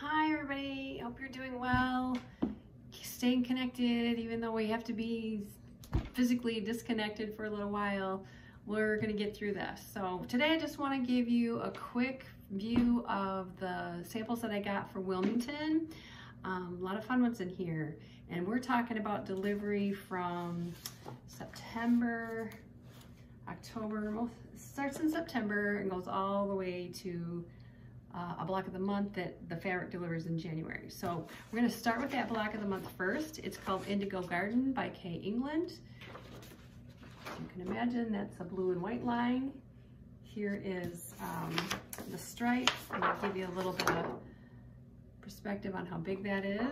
Hi everybody, hope you're doing well, staying connected even though we have to be physically disconnected for a little while. We're gonna get through this. So today I just want to give you a quick view of the samples that I got for Wilmington. A lot of fun ones in here, and we're talking about delivery from September, October, starts in September and goes all the way to a block of the month that the fabric delivers in January. So we're going to start with that block of the month first. It's called Indigo Garden by K. England. You can imagine that's a blue and white line. Here is the stripe. I'm going to give you a little bit of perspective on how big that is.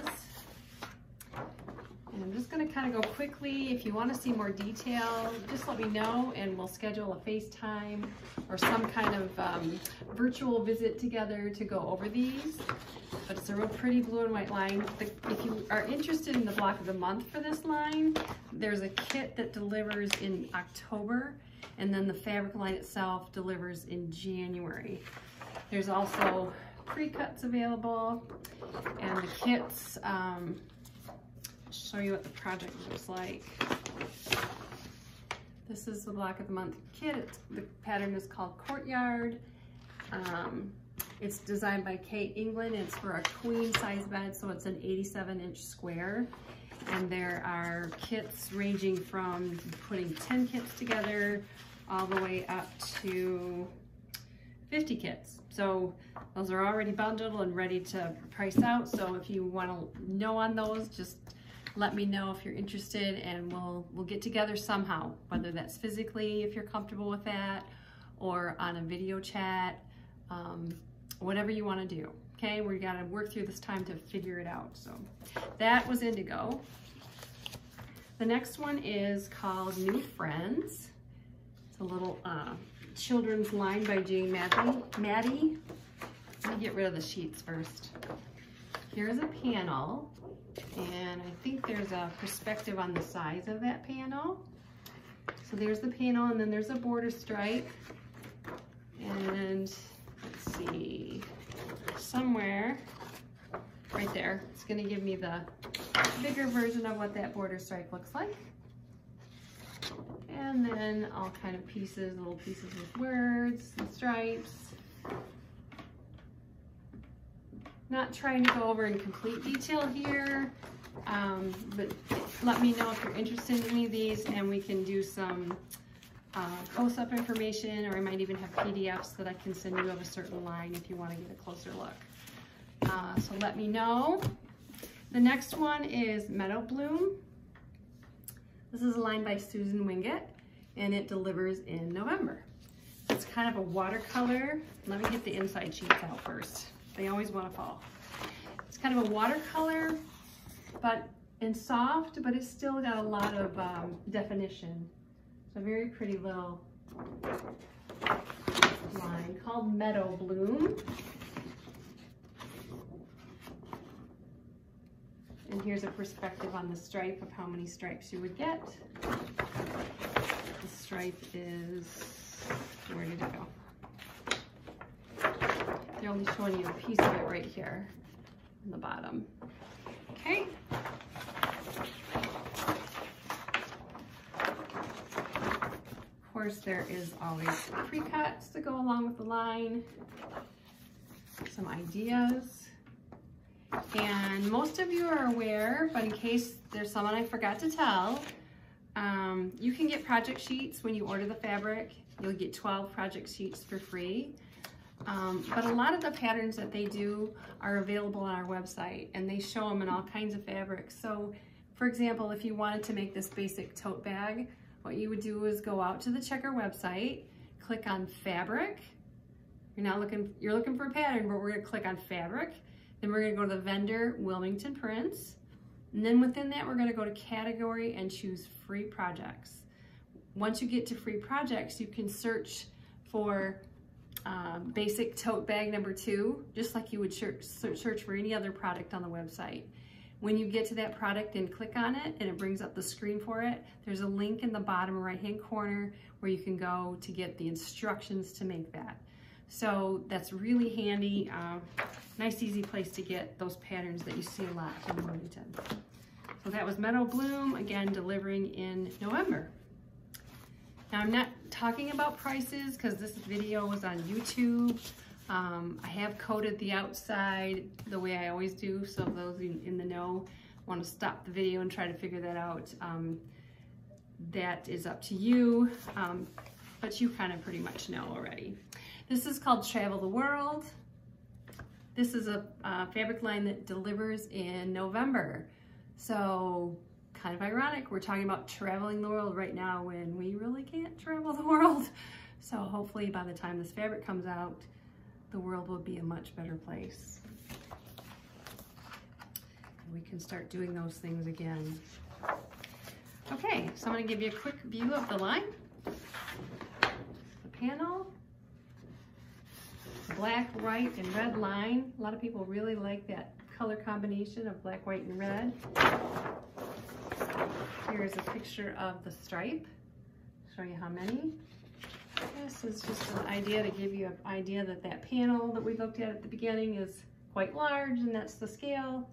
And I'm just going to kind of go quickly. If you want to see more detail, just let me know and we'll schedule a FaceTime or some kind of virtual visit together to go over these. But it's a real pretty blue and white line. If you are interested in the block of the month for this line, there's a kit that delivers in October, and then the fabric line itself delivers in January. There's also pre-cuts available, and the kits show you what the project looks like. This is the block of the month kit. The pattern is called Courtyard. It's designed by Kate England. It's for a queen size bed, so it's an 87-inch square. And there are kits ranging from putting 10 kits together all the way up to 50 kits. So those are already bundled and ready to price out. So if you want to know on those, just let me know if you're interested, and we'll get together somehow, whether that's physically if you're comfortable with that, or on a video chat, whatever you want to do. Okay, we got to work through this time to figure it out. So that was Indigo. The next one is called New Friends. It's a little children's line by Jane Maddie. Let me get rid of the sheets first. Here's a panel, and I think there's a perspective on the size of that panel. So there's the panel, and then there's a border stripe. And let's see, somewhere right there, it's gonna give me the bigger version of what that border stripe looks like. And then all kind of pieces, little pieces with words and stripes. Not trying to go over in complete detail here, but let me know if you're interested in any of these, and we can do some close-up information, or I might even have PDFs that I can send you of a certain line if you want to get a closer look. So let me know. The next one is Meadow Bloom. This is a line by Susan Wingate, and it delivers in November. It's kind of a watercolor. Let me get the inside sheets out first. They always want to fall. It's kind of a watercolor, but in soft, but it's still got a lot of definition. It's a very pretty little line called Meadow Bloom. And here's a perspective on the stripe of how many stripes you would get. The stripe is, where did it go? They're only showing you a piece of it right here on the bottom. Okay. Of course, there is always pre-cuts to go along with the line, some ideas. And most of you are aware, but in case there's someone I forgot to tell, you can get project sheets when you order the fabric. You'll get 12 project sheets for free. But a lot of the patterns that they do are available on our website, and they show them in all kinds of fabrics. So for example, if you wanted to make this basic tote bag, what you would do is go out to the Checker website, click on fabric. You're looking for a pattern, but we're gonna click on fabric. Then we're gonna go to the vendor, Wilmington Prints. And then within that, we're gonna go to category and choose free projects. Once you get to free projects, you can search for basic tote bag number 2, just like you would search for any other product on the website. When you get to that product and click on it, and it brings up the screen for it, there's a link in the bottom right-hand corner where you can go to get the instructions to make that. So that's really handy. nice easy place to get those patterns that you see a lot in Wilmington. So that was Meadow Bloom, again delivering in November. Now I'm not talking about prices because this video was on YouTube. I have coded the outside the way I always do, so those in the know want to stop the video and try to figure that out. That is up to you, but you kind of pretty much know already. This is called Travel the World. This is a fabric line that delivers in November. So kind of ironic, we're talking about traveling the world right now when we really can't travel the world. So hopefully by the time this fabric comes out, the world will be a much better place. And we can start doing those things again. Okay, so I'm going to give you a quick view of the line. The panel. Black, white, and red line. A lot of people really like that color combination of black, white, and red. Here's a picture of the stripe. Show you how many. This is just an idea to give you an idea that that panel that we looked at the beginning is quite large, and that's the scale.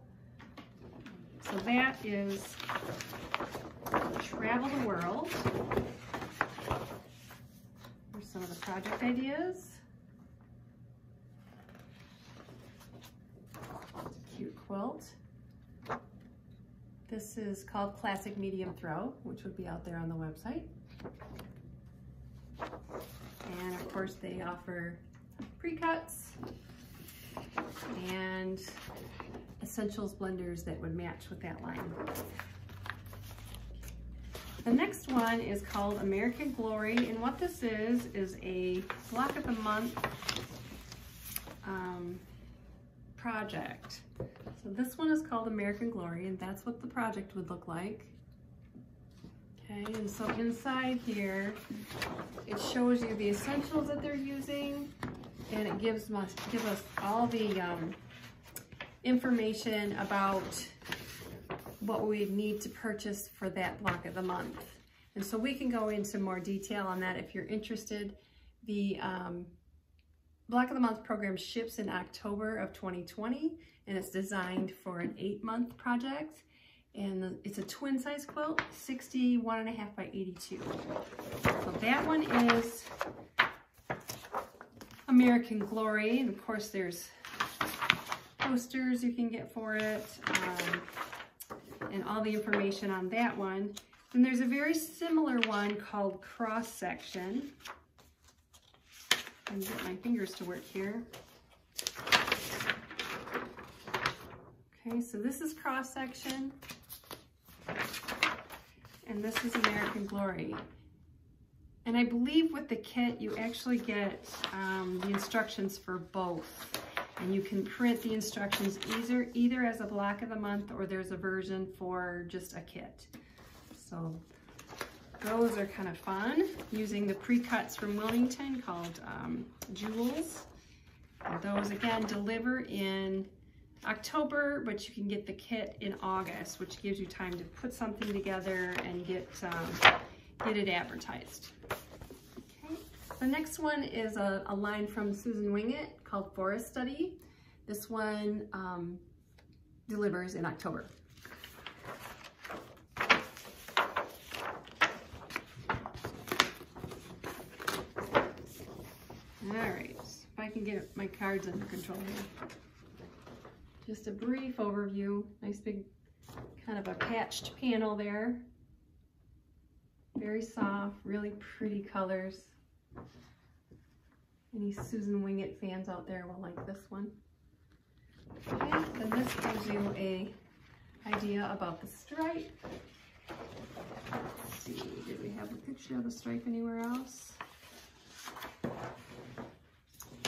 So that is Travel the World. Here's some of the project ideas. Cute quilt. This is called Classic Medium Throw, which would be out there on the website. And of course they offer pre-cuts and essentials blenders that would match with that line. The next one is called American Glory, and what this is a block of the month project. So this one is called American Glory, and that's what the project would look like. Okay, and so inside here, it shows you the essentials that they're using, and it gives us all the information about what we need to purchase for that block of the month. And so we can go into more detail on that if you're interested. The Block of the Month program ships in October of 2020, and it's designed for an 8-month project. And it's a twin size quilt, 61.5 by 82. So that one is American Glory. And of course there's posters you can get for it, and all the information on that one. And there's a very similar one called Cross Section. Let me get my fingers to work here. Okay, so this is Cross Section, and this is American Glory. And I believe with the kit, you actually get the instructions for both. And you can print the instructions either as a block of the month, or there's a version for just a kit. So those are kind of fun, using the pre-cuts from Wilmington called Jewels. And those again deliver in October, but you can get the kit in August, which gives you time to put something together and get it advertised. Okay. The next one is a line from Susan Wingett called Forest Study. This one delivers in October. All right, if I can get my cards under control here. Just a brief overview. Nice big kind of a patched panel there. Very soft, really pretty colors. Any Susan Wingett fans out there will like this one. Okay, and this gives you an idea about the stripe. Let's see, did we have a picture of the stripe anywhere else?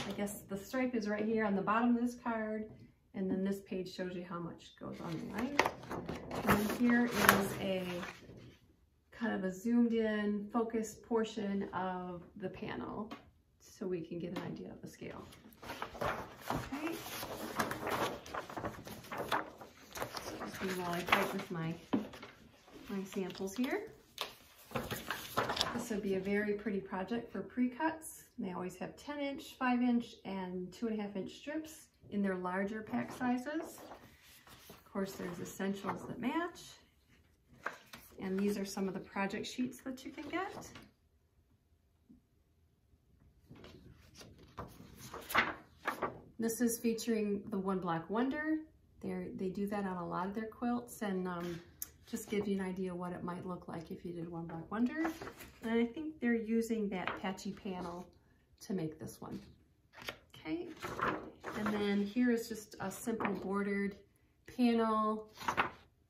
I guess the stripe is right here on the bottom of this card, and then this page shows you how much goes on the line. And then here is a kind of a zoomed in, focused portion of the panel, so we can get an idea of the scale. Okay. Excuse me while I type with my samples here. This would be a very pretty project for pre-cuts. They always have 10-inch, 5-inch, and 2.5-inch strips in their larger pack sizes. Of course, there's essentials that match. And these are some of the project sheets that you can get. This is featuring the One Block Wonder. They do that on a lot of their quilts, and just give you an idea what it might look like if you did One Block Wonder. And I think they're using that patchy panel to make this one. Okay, and then here is just a simple bordered panel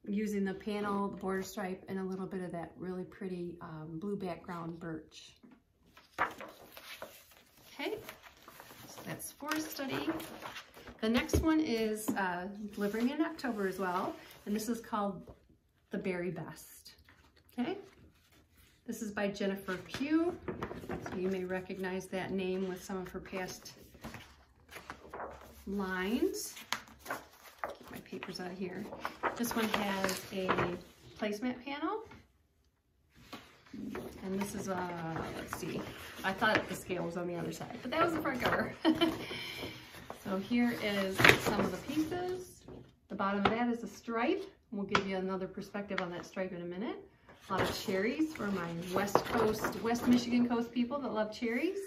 using the panel, the border stripe, and a little bit of that really pretty blue background birch. Okay, so that's Forest Study. The next one is delivering in October as well, and this is called The Berry Best. Okay, this is by Jennifer Pugh, so you may recognize that name with some of her past lines. Get my papers out of here. This one has a placemat panel, and this is let's see, I thought the scale was on the other side, but that was the front cover. So here is some of the pieces. The bottom of that is a stripe. We'll give you another perspective on that stripe in a minute. A lot of cherries for my West Michigan coast people that love cherries.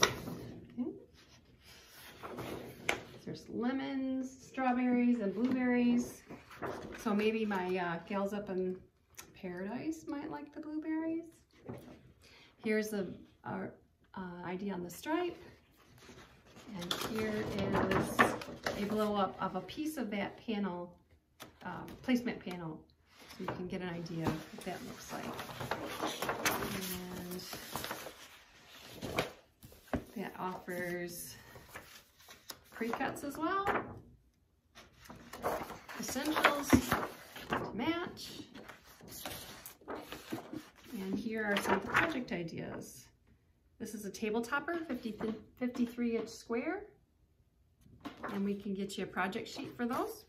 Okay. There's lemons, strawberries, and blueberries. So maybe my gals up in Paradise might like the blueberries. Here's the idea on the stripe. And here is a blow up of a piece of that panel, placemat panel, so you can get an idea of what that looks like. And that offers pre-cuts as well, essentials to match, and here are some of the project ideas. This is a table topper, 53-inch square, and we can get you a project sheet for those.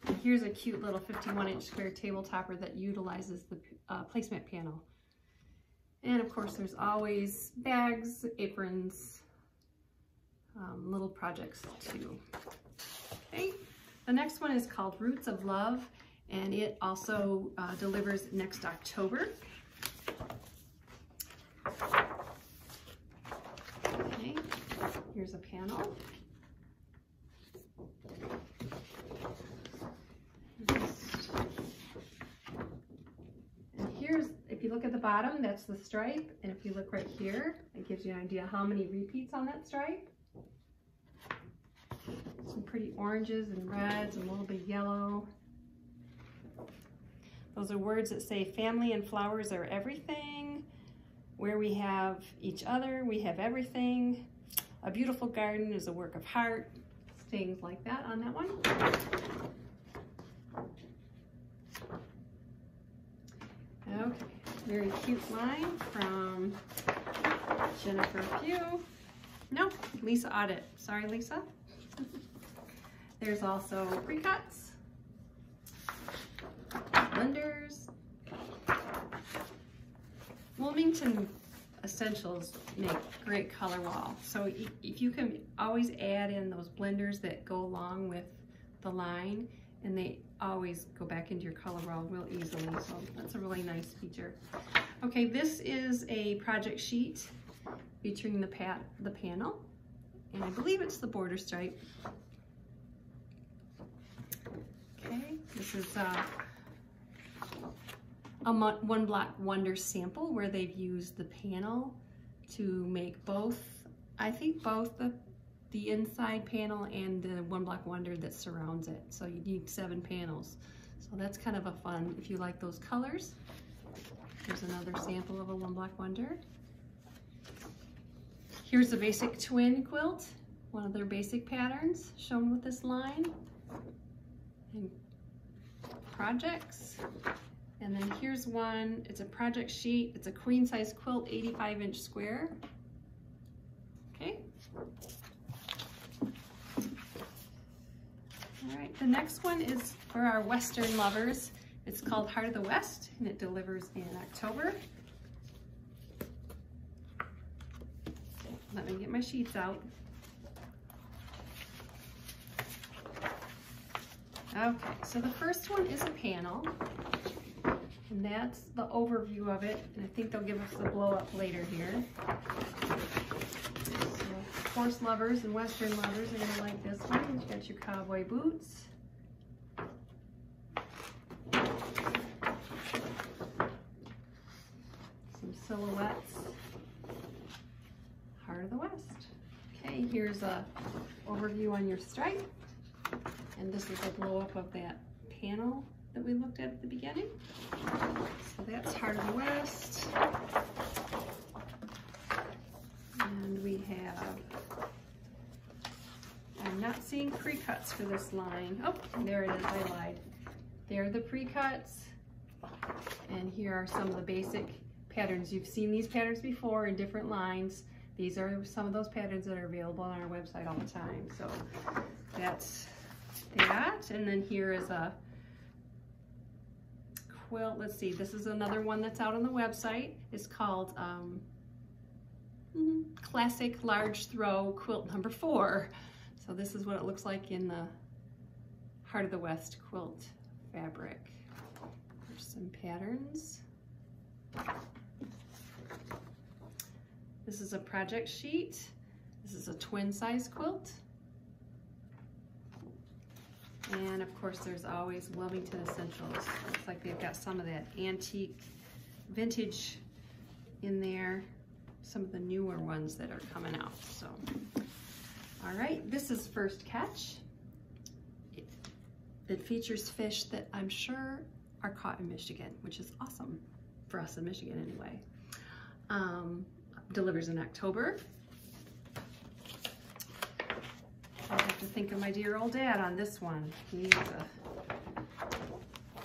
And here's a cute little 51-inch square table topper that utilizes the placemat panel. And of course, there's always bags, aprons, little projects too. Okay, the next one is called Roots of Love, and it also delivers next October. Okay, here's a panel. And here's, if you look at the bottom, that's the stripe. And if you look right here, it gives you an idea how many repeats on that stripe. Some pretty oranges and reds and a little bit yellow. Those are words that say family and flowers are everything. Where we have each other, we have everything. A beautiful garden is a work of heart. Things like that on that one. Okay, very cute line from Jennifer Pugh. No, Lisa Audit. Sorry, Lisa. There's also pre-cuts, blenders. Wilmington essentials make great color wall. So if you can always add in those blenders that go along with the line, and they always go back into your color wall real easily. So that's a really nice feature. Okay, this is a project sheet featuring the panel, and I believe it's the border stripe. Okay, this is a One Block Wonder sample where they've used the panel to make both, I think both the inside panel and the One Block Wonder that surrounds it. So you need 7 panels. So that's kind of a fun, if you like those colors. Here's another sample of a One Block Wonder. Here's a basic twin quilt, one of their basic patterns shown with this line. And projects. And then here's one, it's a project sheet, it's a queen size quilt, 85-inch square. Okay. All right, the next one is for our Western lovers. It's called Heart of the West, and it delivers in October. Let me get my sheets out. Okay, so the first one is a panel, and that's the overview of it, and I think they'll give us the blow up later here. So, horse lovers and Western lovers are gonna like this one. You got your cowboy boots. Some silhouettes. Heart of the West. Okay, here's a overview on your stripe. And this is a blow up of that panel that we looked at the beginning. So that's Heart of the West. And we have, I'm not seeing pre-cuts for this line. Oh, there it is, I lied. There are the pre-cuts. And here are some of the basic patterns. You've seen these patterns before in different lines. These are some of those patterns that are available on our website all the time. So that's that. And then here is a quilt. Let's see, this is another one that's out on the website. It's called Classic Large Throw Quilt number 4. So this is what it looks like in the Heart of the West quilt fabric. There's some patterns. This is a project sheet. This is a twin size quilt. And of course there's always Wilmington Essentials. Looks like they've got some of that antique vintage in there. Some of the newer ones that are coming out. So, all right, this is First Catch. It features fish that I'm sure are caught in Michigan, which is awesome for us in Michigan anyway. Delivers in October. I have to think of my dear old dad on this one. He's a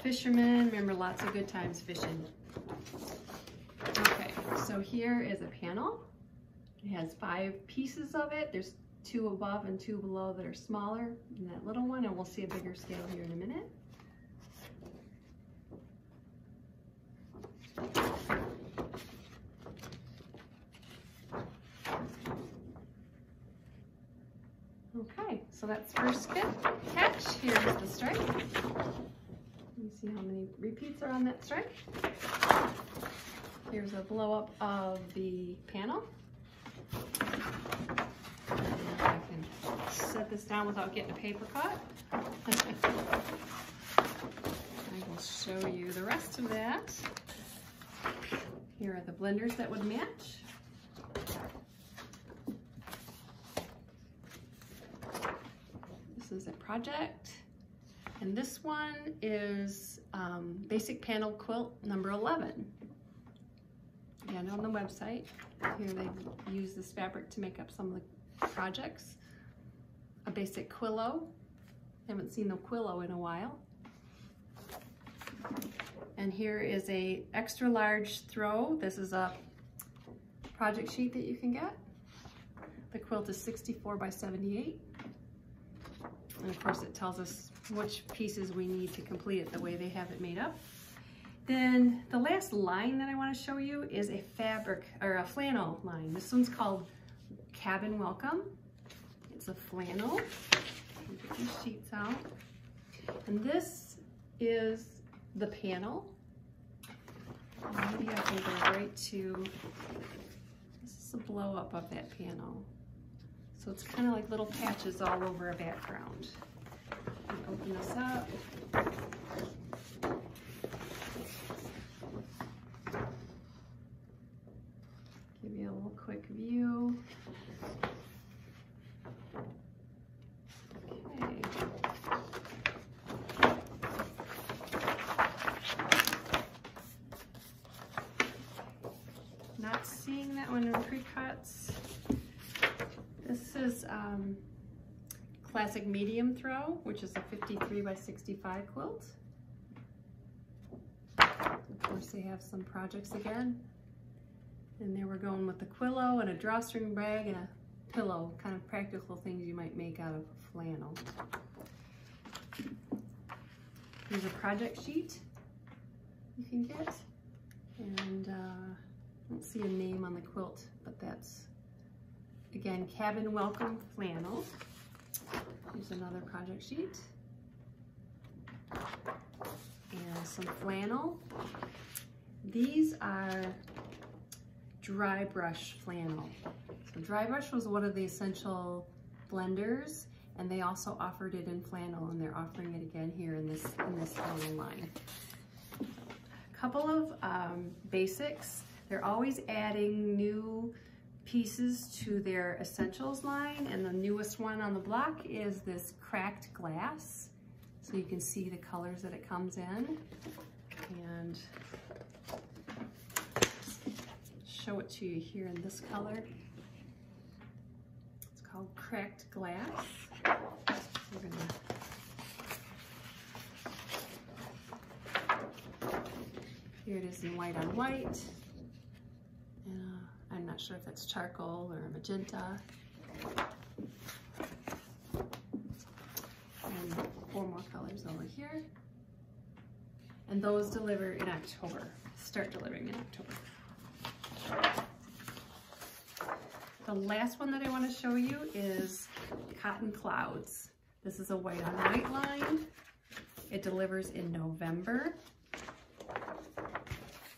fisherman. Remember, lots of good times fishing. Okay, so here is a panel. It has 5 pieces of it. There's 2 above and 2 below that are smaller than that little one, and we'll see a bigger scale here in a minute. Okay, so that's First Catch. Here's the stripe. Let me see how many repeats are on that stripe. Here's a blow up of the panel. And if I can set this down without getting a paper cut. I will show you the rest of that. Here are the blenders that would match. This is a project, and this one is Basic Panel Quilt number 11. Again, on the website. Here they use this fabric to make up some of the projects. A basic quillo. Haven't seen the quillo in a while. And here is a extra large throw. This is a project sheet that you can get. The quilt is 64 by 78. And of course it tells us which pieces we need to complete it the way they have it made up. Then the last line that I want to show you is a fabric or a flannel line. This one's called Cabin Welcome. It's a flannel. Get these sheets out. And this is the panel. Maybe I can go right to, this is a blow up of that panel. So it's kind of like little patches all over a background. Open this up. Give you a little quick view. Okay. Not seeing that one in pre-cuts. This is classic medium throw, which is a 53 by 65 quilt. Of course, they have some projects again. And there we're going with the quillo and a drawstring bag and a pillow, kind of practical things you might make out of flannel. Here's a project sheet you can get. And I don't see a name on the quilt, but that's, again, Cabin Welcome Flannel. Here's another project sheet. and some flannel. These are dry brush flannel. So dry brush was one of the essential blenders, and they also offered it in flannel, and they're offering it again here in this flannel line. A couple of basics. They're always adding new pieces to their essentials line, and the newest one on the block is this cracked glass. So you can see the colors that it comes in, and show it to you here in this color. It's called cracked glass. We're gonna here it is in white on white. I'm not sure if it's charcoal or magenta. And 4 more colors over here. And those deliver in October, start delivering in October. The last one that I want to show you is Cotton Clouds. This is a white on white line. It delivers in November.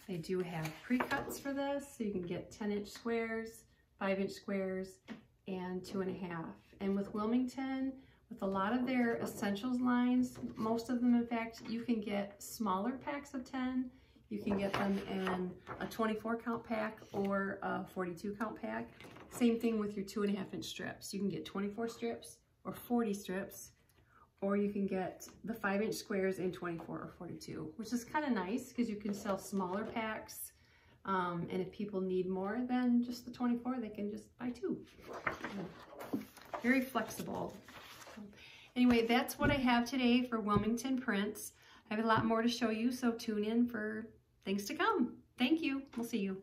They do have pre-cuts for this, so you can get 10-inch squares, 5-inch squares, and 2.5. And with Wilmington, with a lot of their essentials lines, most of them, in fact, you can get smaller packs of 10. You can get them in a 24 count pack or a 42 count pack. Same thing with your 2.5-inch strips. You can get 24 strips or 40 strips, or you can get the 5-inch squares in 24 or 42, which is kind of nice because you can sell smaller packs. And if people need more than just the 24, they can just buy 2. Very flexible. Anyway, that's what I have today for Wilmington prints. I have a lot more to show you, so tune in for things to come. Thank you. We'll see you.